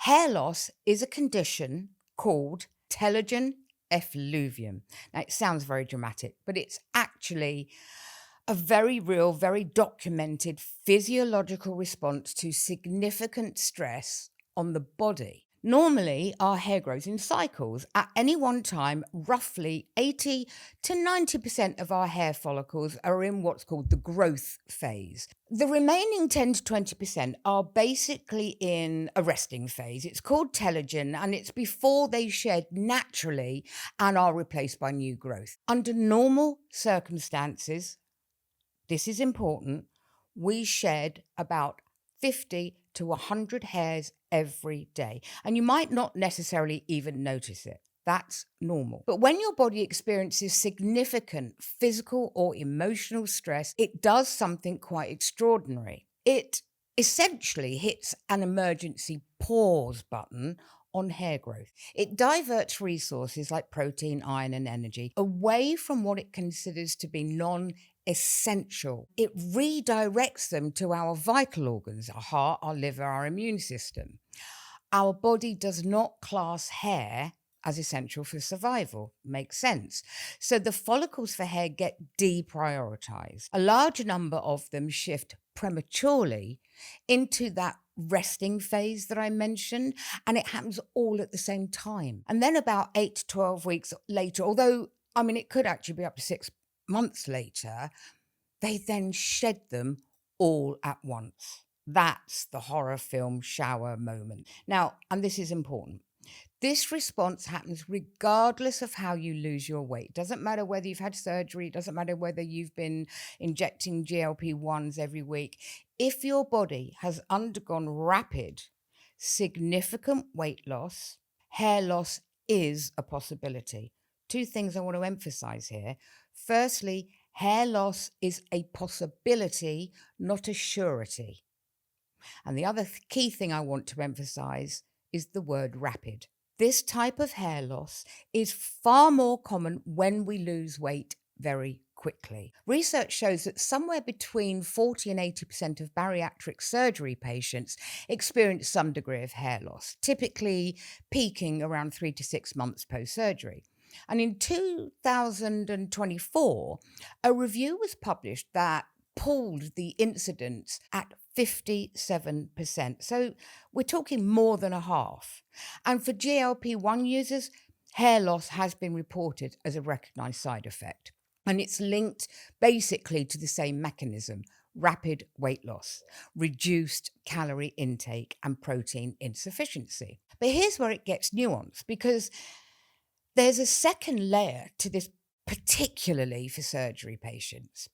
Hair loss is a condition called telogen effluvium. Now, it sounds very dramatic, but it's actually a very real, very documented physiological response to significant stress on the body. Normally, our hair grows in cycles. At any one time, roughly 80 to 90% of our hair follicles are in what's called the growth phase. The remaining 10 to 20% are basically in a resting phase. It's called telogen, and it's before they shed naturally and are replaced by new growth. Under normal circumstances, this is important, we shed about 50 to 100 hairs every day. And you might not necessarily even notice it. That's normal. But when your body experiences significant physical or emotional stress, it does something quite extraordinary. It essentially hits an emergency pause button on hair growth. It diverts resources like protein, iron, and energy away from what it considers to be non-essential. It redirects them to our vital organs, our heart, our liver, our immune system. Our body does not class hair as essential for survival. Makes sense. So the follicles for hair get deprioritized. A large number of them shift prematurely into that resting phase that I mentioned, and it happens all at the same time. And then about 8 to 12 weeks later, although, it could actually be up to 6 months later, they then shed them all at once. That's the horror film shower moment. Now, and this is important, this response happens regardless of how you lose your weight. Doesn't matter whether you've had surgery, doesn't matter whether you've been injecting GLP-1s every week. If your body has undergone rapid, significant weight loss, hair loss is a possibility. Two things I want to emphasize here. Firstly, hair loss is a possibility, not a surety. And the other key thing I want to emphasize is the word rapid. This type of hair loss is far more common when we lose weight very quickly. Research shows that somewhere between 40 and 80% of bariatric surgery patients experience some degree of hair loss, typically peaking around 3 to 6 months post-surgery. And in 2024, a review was published that pulled the incidence at 57%. So we're talking more than a half. And for GLP-1 users, hair loss has been reported as a recognized side effect. And it's linked basically to the same mechanism: rapid weight loss, reduced calorie intake, and protein insufficiency. But here's where it gets nuanced, because there's a second layer to this, particularly for surgery patients.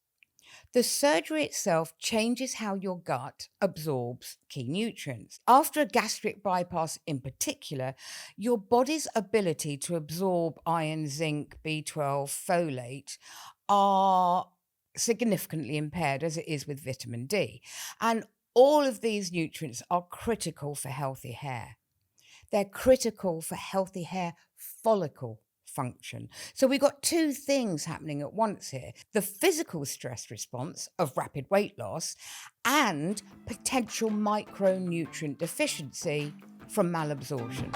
The surgery itself changes how your gut absorbs key nutrients. After a gastric bypass in particular, your body's ability to absorb iron, zinc, B12, folate are significantly impaired, as it is with vitamin D. And all of these nutrients are critical for healthy hair. They're critical for healthy hair follicle function. So we've got two things happening at once here: the physical stress response of rapid weight loss and potential micronutrient deficiency from malabsorption.